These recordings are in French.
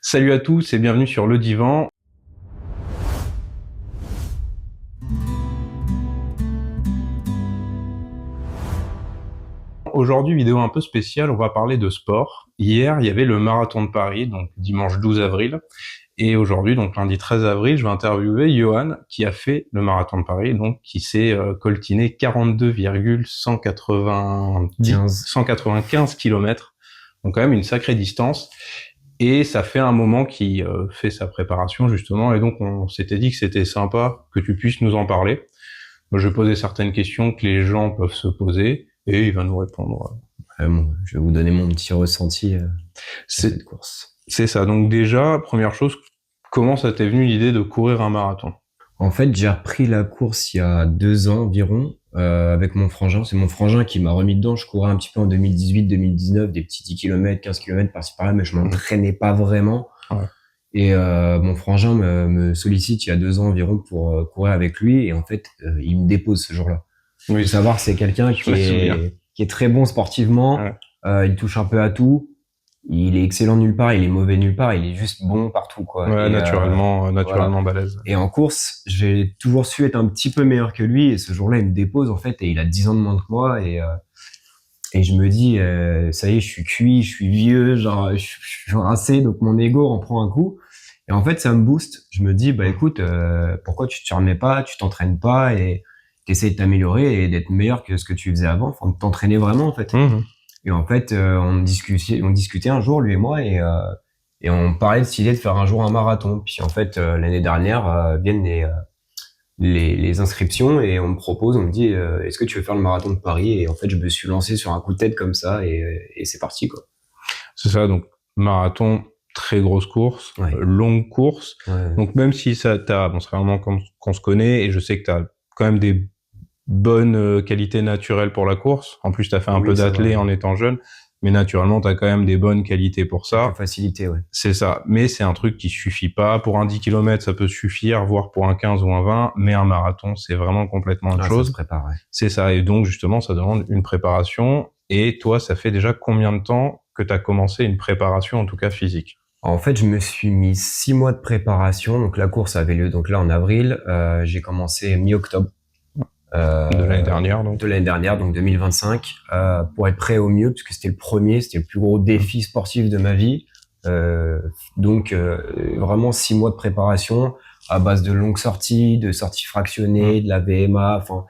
Salut à tous et bienvenue sur Le Divan. Aujourd'hui, vidéo un peu spéciale, on va parler de sport. Hier, il y avait le marathon de Paris, donc dimanche 12 avril. Et aujourd'hui, donc lundi 13 avril, je vais interviewer Johan qui a fait le marathon de Paris, donc qui s'est coltiné 195 km. Donc quand même une sacrée distance. Et ça fait un moment qu'il fait sa préparation justement, et donc on s'était dit que c'était sympa que tu puisses nous en parler. Moi, je vais poser certaines questions que les gens peuvent se poser, et il va nous répondre. Bon, je vais vous donner mon petit ressenti de C'est cette course. c'est ça. Donc déjà, première chose, comment ça t'est venu l'idée de courir un marathon? En fait, j'ai repris la course il y a 2 ans environ avec mon frangin. C'est mon frangin qui m'a remis dedans. Je courais un petit peu en 2018-2019, des petits 10 km, 15 km par-ci par-là, mais je m'entraînais pas vraiment. Ouais. Et mon frangin me sollicite il y a 2 ans environ pour courir avec lui. Et en fait, il me dépose ce jour-là. Oui, Faut savoir, c'est quelqu'un je me souviens. qui est très bon sportivement. Ouais. Il touche un peu à tout. Il est excellent nulle part, il est mauvais nulle part, il est juste bon partout, quoi. Ouais, Et naturellement voilà. balèze. Et en course, j'ai toujours su être un petit peu meilleur que lui. Et ce jour-là, il me dépose en fait, et il a 10 ans de moins que moi. Et je me dis, ça y est, je suis cuit, je suis vieux, genre, je suis rincé, donc mon ego en prend un coup. Et en fait, ça me booste. Je me dis, bah écoute, pourquoi tu te remets pas, tu t'entraînes pas et t'essayes de t'améliorer et d'être meilleur que ce que tu faisais avant, enfin de t'entraîner vraiment en fait. Mmh. Et en fait, on discutait un jour, lui et moi, et on parlait de cette idée de faire un jour un marathon. Puis en fait, l'année dernière, viennent les inscriptions et on me propose, on me dit, est-ce que tu veux faire le marathon de Paris? Et en fait, je me suis lancé sur un coup de tête comme ça et c'est parti, quoi. C'est ça, donc marathon, très grosse course, Ouais. longue course. Ouais. Donc même si bon, c'est vraiment qu'on se connaît, et je sais que t'as quand même des bonnes qualités naturelles pour la course. En plus, t'as fait un Oui, peu ça d'athlé va. en étant jeune, mais naturellement, t'as quand même des bonnes qualités pour Quelques ça. facilités, ouais. C'est ça. Mais c'est un truc qui suffit pas. Pour un 10 km, ça peut suffire, voire pour un 15 ou un 20, mais un marathon, c'est vraiment complètement autre Ah, ça se chose. prépare, ouais. C'est ça. Et donc, justement, ça demande une préparation. Et toi, ça fait déjà combien de temps que t'as commencé une préparation, en tout cas physique? En fait, je me suis mis 6 mois de préparation. Donc la course avait lieu donc là en avril. J'ai commencé mi-octobre. De l'année dernière, donc. De l'année dernière, donc 2025, pour être prêt au mieux, parce que c'était le plus gros défi sportif de ma vie. Donc vraiment 6 mois de préparation à base de longues sorties, de sorties fractionnées, de la VMA, enfin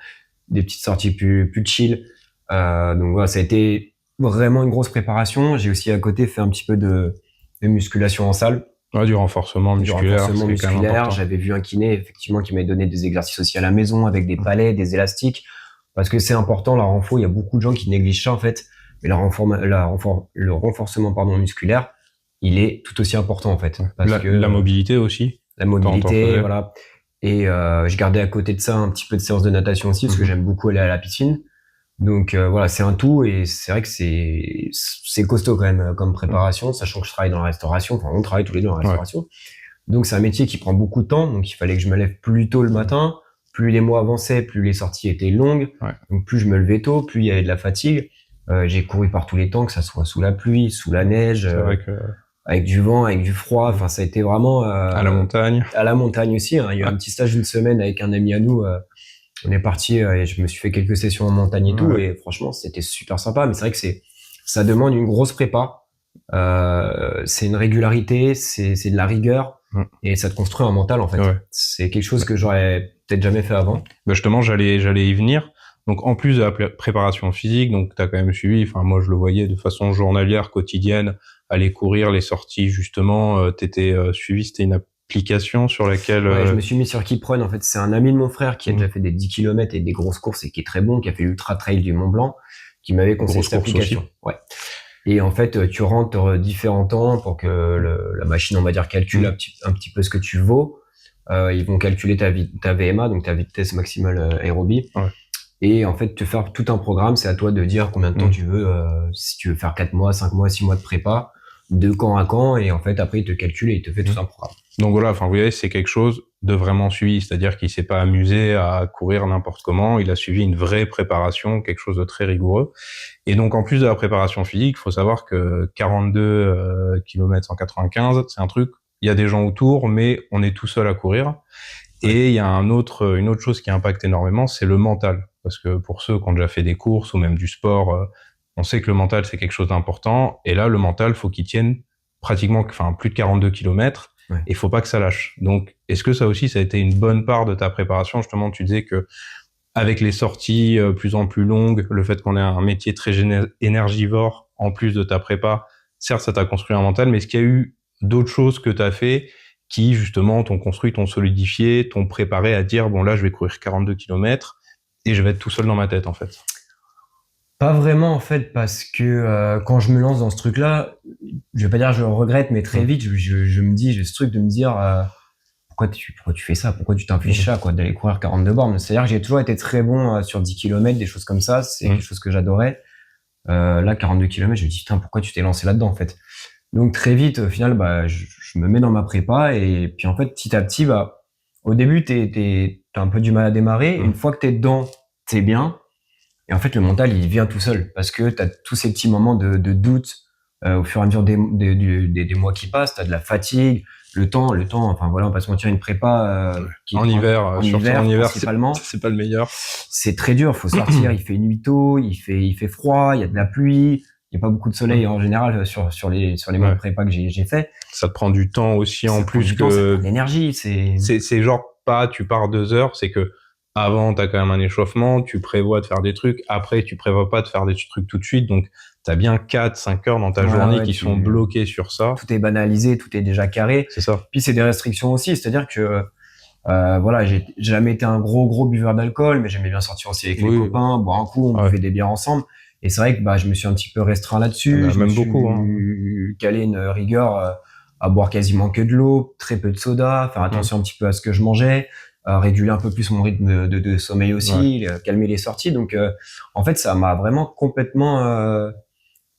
des petites sorties plus chill. Donc voilà, ça a été vraiment une grosse préparation. J'ai aussi à côté fait un petit peu de musculation en salle. Ouais, du renforcement Du musculaire, renforcement c'est quand même musculaire. important. J'avais vu un kiné, effectivement, qui m'avait donné des exercices aussi à la maison avec des palets, des élastiques. Parce que c'est important, la renfo. Il y a beaucoup de gens qui négligent ça, en fait. Mais le renforcement, musculaire, il est tout aussi important, en fait. Parce que La mobilité aussi. la T'en mobilité, faisais. voilà. Et je gardais à côté de ça un petit peu de séance de natation aussi, parce que j'aime beaucoup aller à la piscine. Donc voilà, c'est un tout, et c'est vrai que c'est costaud quand même comme préparation, sachant que je travaille dans la restauration. Enfin, on travaille tous les deux dans la restauration. Donc c'est un métier qui prend beaucoup de temps, donc il fallait que je me lève plus tôt le matin. Plus les mois avançaient, plus les sorties étaient longues. Ouais. Donc plus je me levais tôt, plus il y avait de la fatigue. J'ai couru par tous les temps, que ça soit sous la pluie, sous la neige, C'est vrai que avec du vent, avec du froid. Enfin, ça a été vraiment à la montagne. à la montagne aussi. Hein. Il y a eu un petit stage d'une semaine avec un ami à nous. On est parti et je me suis fait quelques sessions en montagne et tout. Et franchement, c'était super sympa. Mais c'est vrai que ça demande une grosse prépa. C'est une régularité, c'est de la rigueur. Et ça te construit un mental, en fait. Ouais. C'est quelque chose que j'aurais peut-être jamais fait avant. Bah justement, j'allais y venir. Donc, en plus de la préparation physique, donc t'as quand même suivi, enfin, moi, je le voyais de façon journalière, quotidienne, aller courir, les sorties, justement, t'étais suivi, c'était une application sur laquelle... Ouais, je me suis mis sur Keeprun. En fait, c'est un ami de mon frère qui a déjà fait des 10 km et des grosses courses et qui est très bon, qui a fait l'Ultra Trail du Mont Blanc, qui m'avait conseillé cette application. Ouais. Et en fait, tu rentres différents temps pour que la machine, on va dire, calcule un petit peu ce que tu vaux. Ils vont calculer ta VMA, donc ta vitesse maximale aérobie. Ouais. Et en fait, te faire tout un programme, c'est à toi de dire combien de temps tu veux, si tu veux faire 4 mois, 5 mois, 6 mois de prépa, de camp à camp, et en fait, après, il te calcule et il te fait tout un programme. Donc voilà, enfin, vous voyez, c'est quelque chose de vraiment suivi, c'est-à-dire qu'il s'est pas amusé à courir n'importe comment, il a suivi une vraie préparation, quelque chose de très rigoureux. Et donc en plus de la préparation physique, il faut savoir que 42 km 195, c'est un truc, il y a des gens autour, mais on est tout seul à courir. Et il y a une autre chose qui impacte énormément, c'est le mental. Parce que pour ceux qui ont déjà fait des courses ou même du sport, on sait que le mental, c'est quelque chose d'important. Et là, le mental, faut qu'il tienne pratiquement, enfin, plus de 42 km. Ouais. Et il faut pas que ça lâche. Donc, est-ce que ça aussi, ça a été une bonne part de ta préparation? Justement, tu disais que avec les sorties plus en plus longues, le fait qu'on ait un métier très énergivore, en plus de ta prépa, certes, ça t'a construit un mental, mais est-ce qu'il y a eu d'autres choses que tu as fait qui, justement, t'ont construit, t'ont solidifié, t'ont préparé à dire, bon, là, je vais courir 42 km et je vais être tout seul dans ma tête, en fait? Pas vraiment, en fait, parce que quand je me lance dans ce truc-là, je vais pas dire je regrette, mais très vite, je me dis, j'ai ce truc de me dire, pourquoi tu fais ça? Pourquoi tu t'infliges ça, quoi, d'aller courir 42 bornes? C'est-à-dire que j'ai toujours été très bon sur 10 km, des choses comme ça. C'est quelque chose que j'adorais. Là, 42 km, je me dis, putain, pourquoi tu t'es lancé là-dedans, en fait? Donc, très vite, au final, bah, je me mets dans ma prépa et puis, en fait, petit à petit, bah, au début, t'as un peu du mal à démarrer. Une fois que t'es dedans, t'es bien. Et en fait, le mental, il vient tout seul parce que t'as tous ces petits moments de doute au fur et à mesure des mois qui passent. T'as de la fatigue, le temps. Enfin voilà, on va pas se mentir, une prépa en hiver, principalement, c'est pas le meilleur. C'est très dur. Faut sortir. Il fait nuit tôt, il fait froid, il y a de la pluie. Il y a pas beaucoup de soleil en général sur les mois de prépa que j'ai fait. Ça te prend du temps aussi en plus que que l'énergie. C'est genre pas tu pars 2 heures, c'est que avant t'as quand même un échauffement, tu prévois de faire des trucs, après tu prévois pas de faire des trucs tout de suite, donc t'as bien 4-5 heures dans ta journée qui sont bloquées sur ça. Tout est banalisé, tout est déjà carré. C'est ça. Puis c'est des restrictions aussi, c'est-à-dire que voilà, j'ai jamais été un gros buveur d'alcool, mais j'aimais bien sortir aussi avec les copains, boire un coup, on buvait des bières ensemble. Et c'est vrai que bah je me suis un petit peu restreint là-dessus. Même beaucoup. Calé une rigueur à boire quasiment que de l'eau, très peu de soda, faire attention un petit peu à ce que je mangeais, réguler un peu plus mon rythme de sommeil aussi, calmer les sorties. Donc en fait, ça m'a vraiment complètement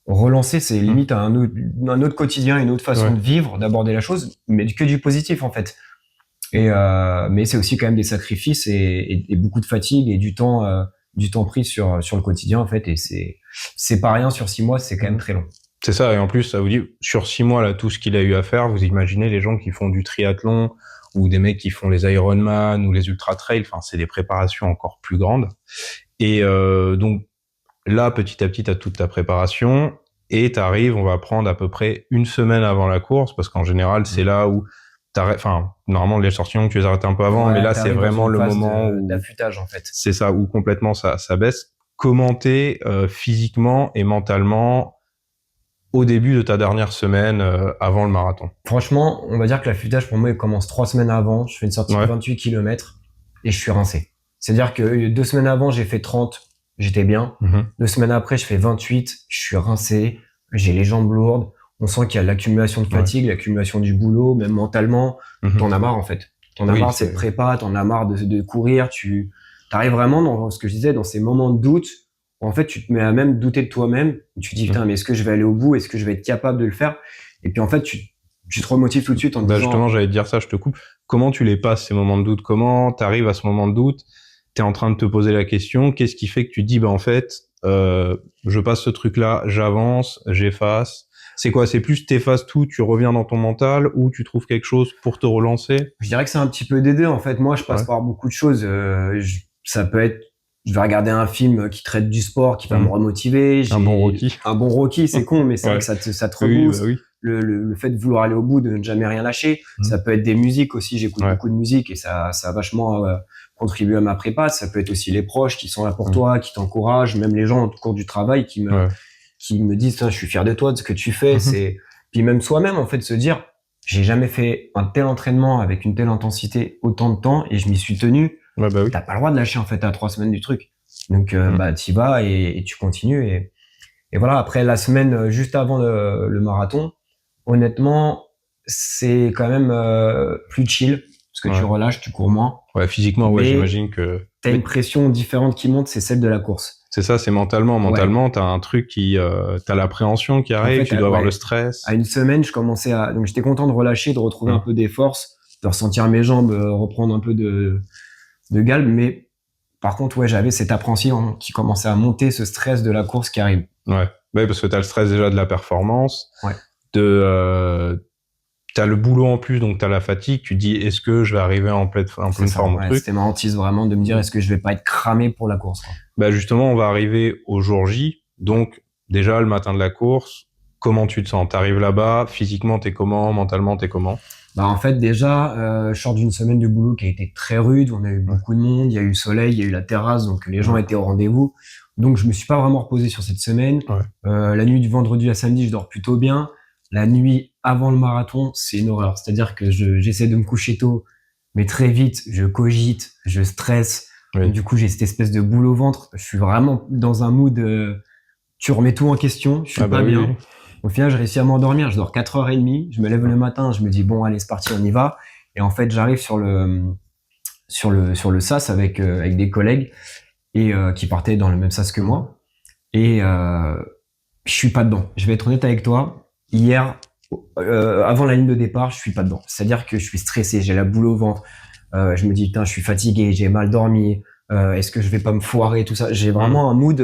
relancé. C'est limite un autre quotidien, une autre façon de vivre, d'aborder la chose, mais que du positif en fait. Et mais c'est aussi quand même des sacrifices et beaucoup de fatigue et du temps pris sur le quotidien en fait. Et c'est pas rien sur 6 mois, c'est quand même très long. C'est ça, et en plus ça vous dit sur 6 mois là tout ce qu'il a eu à faire. Vous imaginez les gens qui font du triathlon ou des mecs qui font les Ironman ou les ultra trail. Enfin, c'est des préparations encore plus grandes. Et donc là, petit à petit, t'as toute ta préparation et t'arrives. On va prendre à peu près une semaine avant la course parce qu'en général, c'est là où enfin, normalement, les sorties longues, tu les arrêtes un peu avant, mais là, c'est vraiment le moment où d'affûtage, en fait. C'est ça, où complètement ça baisse. Comment t'es physiquement et mentalement au début de ta dernière semaine avant le marathon? Franchement, on va dire que l'affûtage, pour moi, il commence 3 semaines avant. Je fais une sortie de 28 km et je suis rincé. C'est-à-dire que 2 semaines avant, j'ai fait 30, j'étais bien. 2 semaines après, je fais 28, je suis rincé, j'ai les jambes lourdes. On sent qu'il y a l'accumulation de fatigue, l'accumulation du boulot, même mentalement. T'en as marre, en fait. T'en as marre cette prépa, t'en as marre de courir. Tu arrives vraiment dans ce que je disais, dans ces moments de doute, où en fait, tu te mets à même douter de toi-même. Tu te dis, putain, mais est-ce que je vais aller au bout? Est-ce que je vais être capable de le faire? Et puis, en fait, tu te remotives tout de suite en te disant... Justement, j'allais te dire ça, je te coupe. Comment tu les passes, ces moments de doute? Comment t'arrives à ce moment de doute? T'es en train de te poser la question. Qu'est-ce qui fait que tu te dis, bah, en fait, je passe ce truc-là, j'avance, j'efface. C'est quoi? C'est plus t'effaces tout, tu reviens dans ton mental ou tu trouves quelque chose pour te relancer? Je dirais que c'est un petit peu des deux. En fait, moi, je passe par beaucoup de choses. Ça peut être, je vais regarder un film qui traite du sport, qui va me remotiver. Un bon Rocky. Un bon Rocky, c'est con, mais c'est vrai que ça te rebooste. Oui. Le fait de vouloir aller au bout, de ne jamais rien lâcher. Ça peut être des musiques aussi. J'écoute beaucoup de musique et ça a vachement contribué à ma prépa. Ça peut être aussi les proches qui sont là pour toi, qui t'encouragent, même les gens au cours du travail qui me disent, je suis fier de toi, de ce que tu fais. Puis même soi-même, en fait, se dire, j'ai jamais fait un tel entraînement avec une telle intensité autant de temps et je m'y suis tenu. T'as pas le droit de lâcher, en fait, à 3 semaines du truc. Donc, t'y vas et tu continues. Et voilà, après la semaine juste avant le marathon, honnêtement, c'est quand même plus chill parce que tu relâches, tu cours moins. Ouais, physiquement, j'imagine que t'as une pression différente qui monte, c'est celle de la course. C'est ça, c'est mentalement. Mentalement, t'as un truc t'as l'appréhension qui arrive, tu dois avoir le stress. À une semaine, je commençais donc j'étais content de relâcher, de retrouver un peu des forces. de ressentir mes jambes reprendre un peu de galbe. Mais par contre, ouais, j'avais cette appréhension qui commençait à monter, ce stress de la course qui arrive. Ouais, parce que t'as le stress déjà de la performance, Ouais. T'as le boulot en plus, donc t'as la fatigue. Tu te dis, est-ce que je vais arriver en pleine forme au truc? C'était ma hantise vraiment de me dire, est-ce que je vais pas être cramé pour la course, quoi. Bah justement, on va arriver au jour J. Donc déjà le matin de la course, comment tu te sens? T'arrives là-bas, physiquement t'es comment? Mentalement t'es comment? Bah en fait déjà, je sors d'une semaine de boulot qui a été très rude. On a eu beaucoup de monde, il y a eu le soleil, il y a eu la terrasse, donc les gens étaient au rendez-vous. Donc je me suis pas vraiment reposé sur cette semaine. La nuit du vendredi à samedi, je dors plutôt bien. La nuit avant le marathon, c'est une horreur. C'est-à-dire que j'essaie de me coucher tôt, mais très vite, je cogite, je stresse. Oui. Donc, du coup, j'ai cette espèce de boule au ventre. Je suis vraiment dans un mood, tu remets tout en question, je suis pas bien. Oui. Au final, je réussis à m'endormir, je dors 4h30, je me lève le matin, je me dis bon, allez, c'est parti, on y va. Et en fait, j'arrive sur le sas avec des collègues et qui partaient dans le même sas que moi. Et je suis pas dedans. Je vais être honnête avec toi. Hier, avant la ligne de départ, je suis pas dedans. C'est-à-dire que je suis stressé, j'ai la boule au ventre. Je me dis putain, je suis fatigué, j'ai mal dormi. Est-ce que je vais pas me foirer, tout ça. J'ai vraiment un mood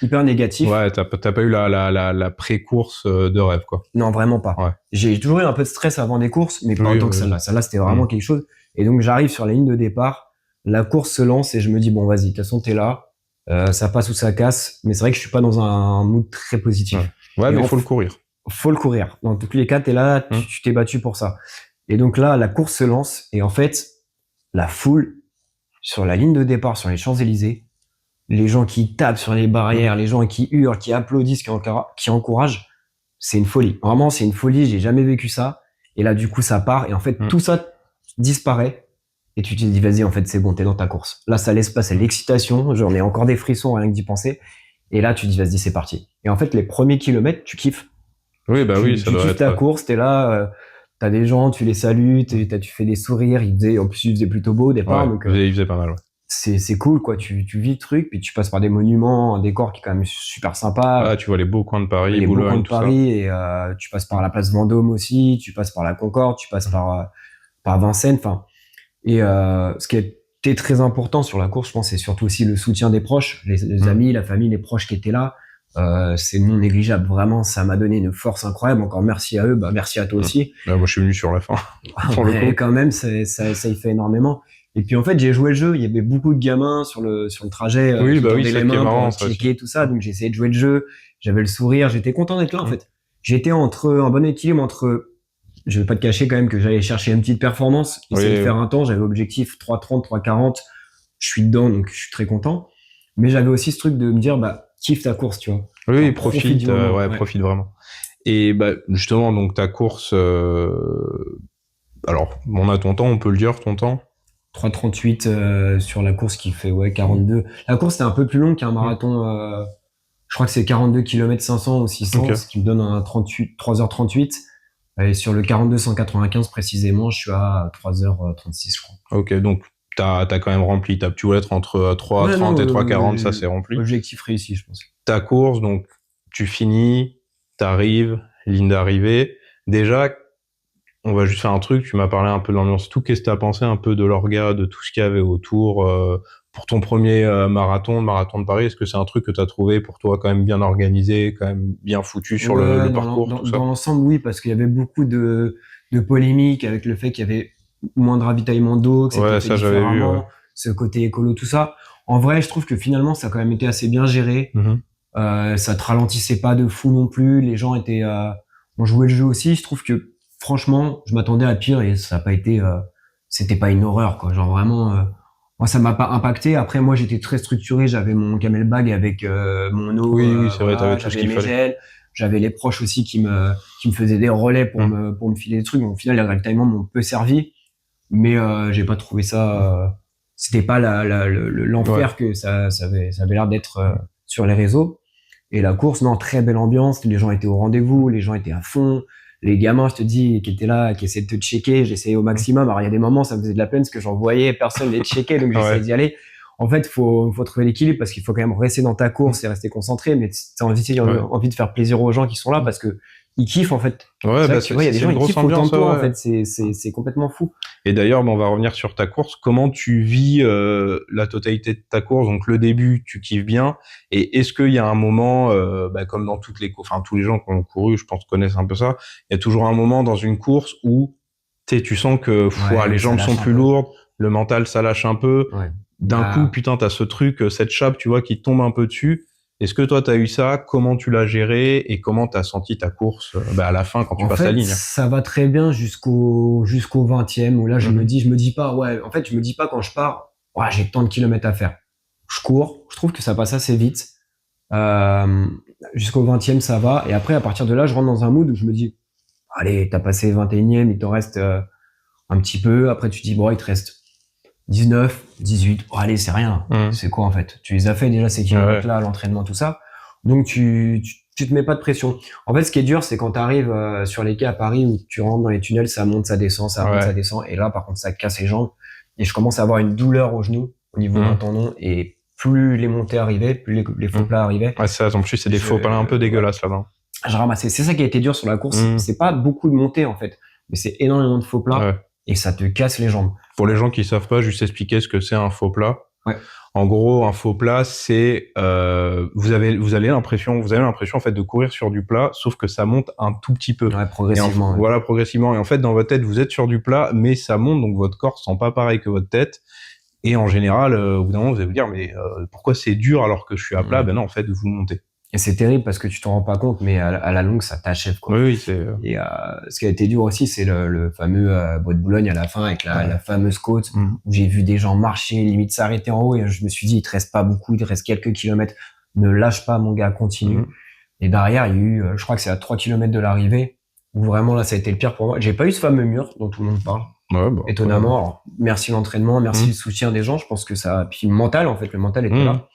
hyper négatif. Ouais, t'as pas eu la pré-course de rêve, quoi. Non, vraiment pas. Ouais. J'ai toujours eu un peu de stress avant des courses, mais pas autant que celle-là. Celle-là, c'était vraiment quelque chose. Et donc, j'arrive sur la ligne de départ, la course se lance et je me dis bon, vas-y, de toute façon, t'es là. Ça passe ou ça casse. Mais c'est vrai que je suis pas dans un mood très positif. Ouais, mais faut le courir. Faut le courir. Dans tous les cas, t'es là, tu t'es battu pour ça. Et donc là, la course se lance et en fait, la foule sur la ligne de départ, sur les Champs-Élysées, les gens qui tapent sur les barrières, les gens qui hurlent, qui applaudissent, qui encouragent, c'est une folie. Vraiment, c'est une folie. J'ai jamais vécu ça. Et là, du coup, ça part et en fait, tout ça disparaît. Et tu te dis, vas-y, en fait, c'est bon, t'es dans ta course. Là, ça laisse passer l'excitation. J'en ai encore des frissons rien que d'y penser. Et là, tu te dis, vas-y, c'est parti. Et en fait, les premiers kilomètres, tu kiffes. Oui, bah oui, ça doit être. Tu kiffes ta course, t'es là, t'as des gens, tu les salues, tu fais des sourires. En plus, il faisait plutôt beau au départ. Ouais, donc, il faisait pas mal, ouais. C'est cool, quoi. Tu vis le truc, puis tu passes par des monuments, un décor qui est quand même super sympa. Ah, tu vois les beaux coins de Paris, les Boulogne, beaux coins de tout ça. Paris, et tu passes par la place Vendôme aussi, tu passes par la Concorde, tu passes par Vincennes, enfin. Et ce qui était très important sur la course, je pense, c'est surtout aussi le soutien des proches, les amis, la famille, les proches qui étaient là. C'est non négligeable, vraiment, ça m'a donné une force incroyable. Encore merci à eux, bah merci à toi aussi. Bah, moi, je suis venu sur la fin. Pour le coup. Quand même, ça y fait énormément. Et puis en fait, j'ai joué le jeu. Il y avait beaucoup de gamins sur le trajet. Oui, bah oui, c'est les mains pour checker tout ça. Donc j'ai essayé de jouer le jeu. J'avais le sourire. J'étais content d'être là en fait. J'étais entre un bon équilibre entre. Je vais pas te cacher quand même que j'allais chercher une petite performance, essayer de faire un temps. J'avais objectif 3:30, 3:40. Je suis dedans, donc je suis très content. Mais j'avais aussi ce truc de me dire, bah kiffe ta course, tu vois. Oui, enfin, profite vraiment. Et bah justement, donc ta course. Alors, on a ton temps, on peut le dire, ton temps. 3:38 sur la course qui fait 42. La course c'était un peu plus longue qu'un marathon. Je crois que c'est 42 km 500 ou 600, ce qui me donne un 3h38. Et sur le 42 195 précisément, je suis à 3h36, je crois. Ok, donc t'as quand même rempli. Tu voulais être entre 3h30 et 3h40, ça c'est rempli. Objectif réussi, je pense. Ta course, donc tu finis, t'arrives, ligne d'arrivée. Déjà, on va juste faire un truc, tu m'as parlé un peu de l'ambiance, tout. Qu'est-ce que t'as pensé un peu de l'orga, de tout ce qu'il y avait autour pour ton premier marathon de Paris? Est-ce que c'est un truc que t'as trouvé pour toi quand même bien organisé, quand même bien foutu sur le parcours, tout ça? Dans l'ensemble, oui, parce qu'il y avait beaucoup de polémiques avec le fait qu'il y avait moins de ravitaillement d'eau, que c'était fait différemment, ce côté écolo, tout ça. En vrai, je trouve que finalement, ça a quand même été assez bien géré. Ça te ralentissait pas de fou non plus. Les gens étaient, ont joué le jeu aussi. Je trouve que franchement, je m'attendais à pire et ça a pas été, c'était pas une horreur, quoi. Genre vraiment, moi, ça m'a pas impacté. Après, moi, j'étais très structuré. J'avais mon camelbag avec mon eau. Oui, c'est vrai, t'avais tout ce qu'il fallait. Gels. J'avais les proches aussi qui me faisaient des relais pour me filer des trucs. Bon, au final, les ravitaillements m'ont peu servi, mais j'ai pas trouvé ça. C'était pas l'enfer que ça avait l'air d'être sur les réseaux. Et la course, non, très belle ambiance. Les gens étaient au rendez-vous, les gens étaient à fond. Les gamins, je te dis, qui étaient là, qui essayaient de te checker, j'essayais au maximum. Alors, il y a des moments, ça me faisait de la peine parce que j'en voyais personne les checker, donc j'essayais d'y aller. En fait, faut trouver l'équilibre parce qu'il faut quand même rester dans ta course et rester concentré, mais t'as envie de faire plaisir aux gens qui sont là parce que ils kiffent en fait. Ouais, C'est vrai bah que tu vois, il y a des c'est gens une ils grosse kiffent autant ambiance. que toi en Ouais. fait. C'est complètement fou. Et d'ailleurs, on va revenir sur ta course. Comment tu vis la totalité de ta course? Donc le début, tu kiffes bien. Et est-ce qu'il y a un moment, comme dans toutes les courses, enfin tous les gens qui ont couru, je pense connaissent un peu ça. Il y a toujours un moment dans une course où tu sens que Ouais, les où ça jambes sont lâche un plus peu. lourdes, le mental ça lâche un peu. Ouais. D'un coup, Bah, putain, t'as ce truc, cette chape, tu vois, qui tombe un peu dessus. Est-ce que toi t'as eu ça? Comment tu l'as géré et comment t'as senti ta course à la fin quand tu en passes la fait, ligne? ça va très bien jusqu'au 20e où là Mhm. je me dis pas ouais, en fait, je me dis pas quand je pars, ouais, j'ai tant de kilomètres à faire. Je cours, je trouve que ça passe assez vite. Euh, Jusqu'au 20e, ça va et après à partir de là, je rentre dans un mood où je me dis allez, t'as passé 21e, il t'en reste un petit peu, après tu te dis bon, il te reste 19, 18, oh, allez, c'est rien. Mhm. C'est quoi en fait? Tu les as fait déjà ces Ouais. kilomètres-là, l'entraînement, tout ça. Donc tu te mets pas de pression. En fait, ce qui est dur, c'est quand tu arrives sur les quais à Paris où tu rentres dans les tunnels, ça monte, ça descend, ça monte, ça Ouais. descend. Et là, par contre, ça casse les jambes. Et je commence à avoir une douleur au genou, au niveau d'un Mhm. tendon. Et plus les montées arrivaient, plus les faux Mhm. plats arrivaient, Ouais, ça, en plus, c'est des faux pas un peu ouais, dégueulasses là-bas. je ramassais. C'est ça qui a été dur sur la course. Mhm. C'est pas beaucoup de montées en fait, mais c'est énormément de faux plats Ouais. et ça te casse les jambes. Pour les gens qui savent pas, juste expliquer ce que c'est un faux plat. Ouais. En gros, un faux plat, c'est vous avez l'impression en fait de courir sur du plat, sauf que ça monte un tout petit peu. Ouais, progressivement. Ouais. Voilà, progressivement. Et en fait, dans votre tête, vous êtes sur du plat, mais ça monte, donc votre corps sent pas pareil que votre tête. Et en général, au bout d'un moment, vous allez vous dire, mais pourquoi c'est dur alors que je suis à plat? Ben non, en fait, vous montez. Et c'est terrible parce que tu t'en rends pas compte, mais à la longue, ça t'achève, Oui, quoi. oui, c'est Et ce qui a été dur aussi, c'est le fameux Bois de Boulogne à la fin avec la ouais. fameuse côte Mhm. où j'ai vu des gens marcher, limite s'arrêter en haut et je me suis dit, il te reste pas beaucoup, il te reste quelques kilomètres. Ne lâche pas, mon gars, continue. Mhm. Et derrière, il y a eu, je crois que c'est à 3 kilomètres de l'arrivée où vraiment là, ça a été le pire pour moi. J'ai pas eu ce fameux mur dont tout le monde parle. Ouais, bah après. Étonnamment. Alors, merci l'entraînement, merci le Mhm. soutien des gens. Je pense que ça, puis le mental, en fait, le mental était Mhm. là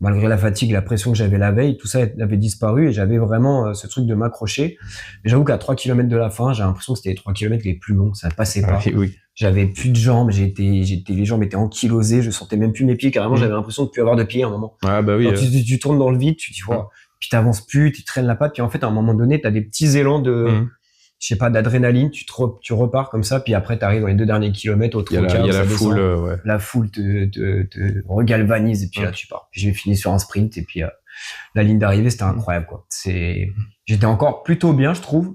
malgré la fatigue, la pression que j'avais la veille, tout ça avait disparu et j'avais vraiment ce truc de m'accrocher. Mais j'avoue qu'à 3 kilomètres de la fin, j'ai l'impression que c'était les 3 kilomètres les plus longs, ça passait Ah, pas. oui. J'avais plus de jambes, les jambes étaient ankylosées, je sentais même plus mes pieds, carrément, Mhm. j'avais l'impression de plus avoir de pieds à un moment. Ah bah oui. Alors tu tournes dans le vide, tu te dis, wow, puis t'avances plus, tu traînes la patte, puis en fait, à un moment donné, t'as des petits élans de, Mhm. je sais pas, d'adrénaline, tu repars comme ça, puis après, t'arrives dans les 2 derniers kilomètres au Il y trocas, a ça la foule, descend. ouais. La foule te regalvanise, et puis là, Mhm. tu pars. Puis j'ai fini sur un sprint, et puis la ligne d'arrivée, c'était incroyable, quoi. J'étais encore plutôt bien, je trouve.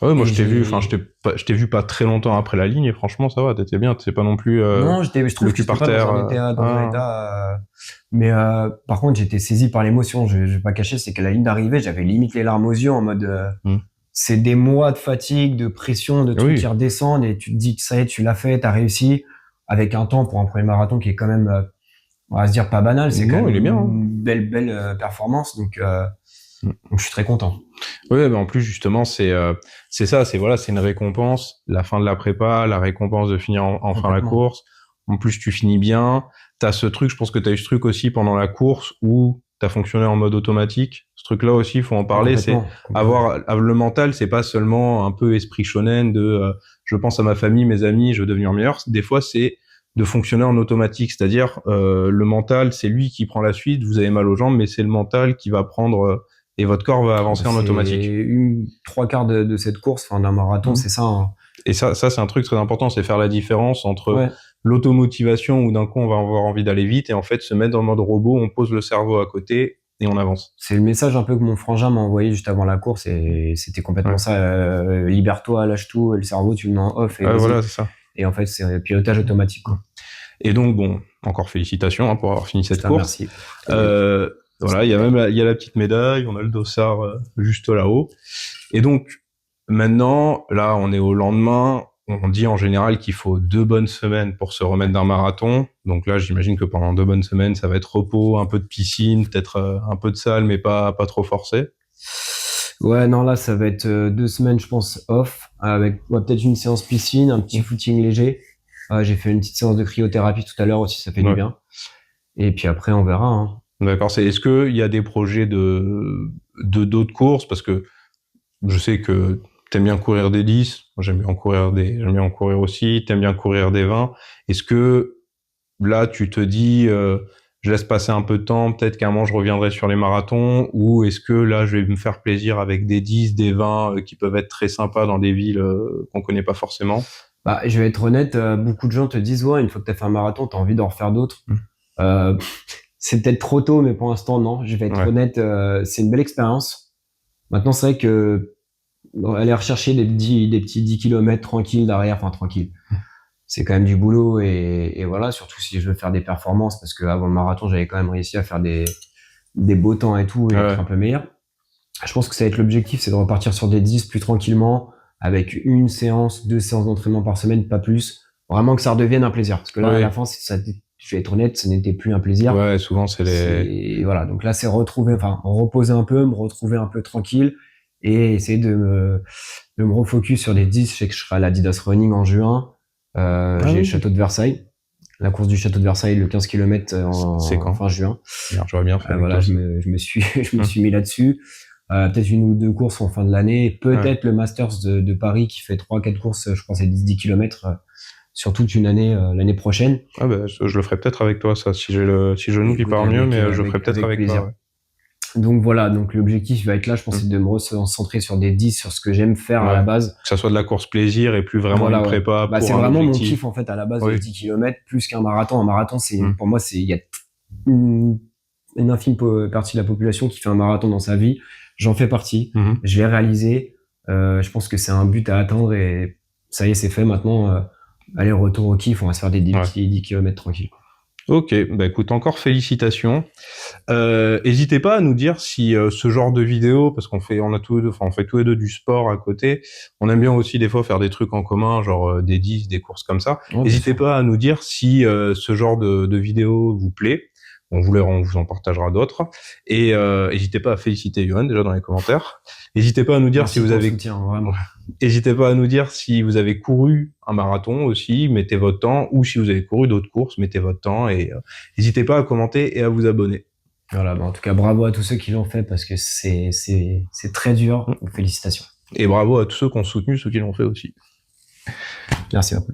Ouais, moi Et je t'ai vu, enfin je t'ai vu pas très longtemps après la ligne et franchement ça va, t'étais bien, t'étais pas non plus non, je le trouve que cul j'étais par pas dans terre. un état, mais par contre, j'étais saisi par l'émotion. Je vais pas cacher, c'est qu'à la ligne d'arrivée, j'avais limite les larmes aux yeux en mode, Hmm. c'est des mois de fatigue, de pression, de trucs qui Oui. redescendent et tu te dis que ça y est, tu l'as fait, t'as réussi avec un temps pour un premier marathon qui est quand même, on va se dire pas banal, c'est quand Non, même il est bien. Hein. une belle performance. Hmm. Donc je suis très content. Oui, mais en plus justement c'est ça, c'est une récompense, la fin de la prépa, la récompense de finir enfin la Complètement. course. En plus tu finis bien, t'as ce truc, je pense que t'as eu ce truc aussi pendant la course où t'as fonctionné en mode automatique. Ce truc-là aussi, il faut en Ah, parler, c'est complètement. avoir le mental, c'est pas seulement un peu esprit shonen de je pense à ma famille, mes amis, je veux devenir meilleur. Des fois c'est de fonctionner en automatique, c'est-à-dire le mental, c'est lui qui prend la suite, vous avez mal aux jambes, mais c'est le mental qui va prendre et votre corps va Ah, bah, avancer en c'est automatique. trois quarts de cette course, enfin d'un marathon, Mhm. c'est ça, hein. Et ça c'est un truc très important, c'est faire la différence entre Ouais. l'automotivation où d'un coup on va avoir envie d'aller vite et en fait se mettre dans le mode robot, on pose le cerveau à côté et on avance. C'est le message un peu que mon frangin m'a envoyé juste avant la course et c'était complètement Ouais, ça. Libère-toi, lâche tout, et le cerveau, tu le mets en off et ouais vas-y. voilà, c'est ça. Et en fait, c'est un pilotage automatique, quoi. Et donc bon, encore félicitations pour avoir fini cette Putain, course. merci. Euh, voilà, il y a même il y a la petite médaille, on a le dossard juste là-haut. Et donc maintenant, là, on est au lendemain. On dit en général qu'il faut 2 bonnes semaines pour se remettre d'un marathon. Donc là, j'imagine que pendant 2 bonnes semaines, ça va être repos, un peu de piscine, peut-être un peu de salle, mais pas trop forcé. Ouais, non, là, ça va être 2 semaines, je pense, off, avec ouais, peut-être une séance piscine, un petit footing léger. J'ai fait une petite séance de cryothérapie tout à l'heure aussi, ça fait du Ouais. bien. Et puis après, on verra, hein. D'accord. Est-ce que il y a des projets de d'autres courses? Parce que je sais que t'aimes bien courir des 10. Moi, j'aime bien en courir aussi. T'aimes bien courir des 20. Est-ce que là, tu te dis, je laisse passer un peu de temps, peut-être qu'à un moment je reviendrai sur les marathons, ou est-ce que là je vais me faire plaisir avec des 10, des 20 qui peuvent être très sympas dans des villes qu'on connaît pas forcément? Bah, je vais être honnête, beaucoup de gens te disent, ouais, une fois que tu as fait un marathon, tu as envie d'en refaire d'autres. Euh, c'est peut-être trop tôt, mais pour l'instant, non. Je vais être Ouais. honnête, c'est une belle expérience. Maintenant, c'est vrai que aller rechercher des petits 10 kilomètres tranquilles derrière, enfin tranquille, c'est quand même du boulot et voilà, surtout si je veux faire des performances, parce que avant le marathon, j'avais quand même réussi à faire des beaux temps et tout et être Ouais. un peu meilleur. Je pense que ça va être l'objectif, c'est de repartir sur des 10 plus tranquillement, avec une séance, 2 séances d'entraînement par semaine, pas plus. Vraiment que ça redevienne un plaisir. Parce que là, à la Ouais. fin, je vais être honnête, ce n'était plus un plaisir. Ouais, souvent c'est les... Voilà. Donc là, c'est retrouver, enfin, me reposer un peu, me retrouver un peu tranquille et essayer de me refocus sur les 10. Je sais que je serai à l'Adidas Running en juin. Ah J'ai le oui. Château de Versailles. La course du Château de Versailles, le 15 km C'est en quand? fin juin. Merde, j'aurais bien fait avec Voilà, toi ça. je me suis, je me suis mis là-dessus. Peut-être une ou deux courses en fin de l'année. Ouais. Peut-être le Masters de Paris qui fait 3-4 courses, je pense, à 10 km sur toute une année, l'année prochaine. Ah bah, je le ferai peut-être avec toi, ça, si j'ai le genou qui Écoute, part mieux, mais je le ferai peut-être avec avec toi, plaisir. ouais. Donc voilà, donc l'objectif va être là, je pense, c'est de me recentrer sur des 10, sur ce que j'aime faire à la Ouais. base. Que ça soit de la course plaisir et plus vraiment une Voilà, ouais. prépa Bah, pour c'est un vraiment mon objectif. kiff, en fait, à la base, Oui. les 10 km, plus qu'un marathon. Un marathon, Mm. pour moi, il y a une, une infime partie de la population qui fait un marathon dans sa vie. J'en fais partie. Mhm. Je l'ai réalisé. Je pense que c'est un but à atteindre et ça y est, c'est fait. Maintenant, allez, retour au kiff. On va se faire des Ouais. petits 10 km tranquilles. Ok, bah écoute, encore félicitations. N'hésitez pas à nous dire si ce genre de vidéo, parce on a tous les deux, enfin on fait tous les deux du sport à côté. On aime bien aussi des fois faire des trucs en commun, genre des 10, des courses comme ça. Oh, bien N'hésitez sûr. pas à nous dire si ce genre de vidéo vous plaît. On vous en partagera d'autres. Et n'hésitez pas à féliciter Johan déjà dans les commentaires. N'hésitez pas à nous dire Merci si vous pour le avez soutien, vraiment. N'hésitez pas à nous dire si vous avez couru un marathon aussi, mettez votre temps, ou si vous avez couru d'autres courses, mettez votre temps, et n'hésitez pas à commenter et à vous abonner. Voilà, bah, en tout cas, bravo à tous ceux qui l'ont fait parce que c'est très dur. Donc, félicitations. Et bravo à tous ceux qui ont soutenu ceux qui l'ont fait aussi. Merci beaucoup.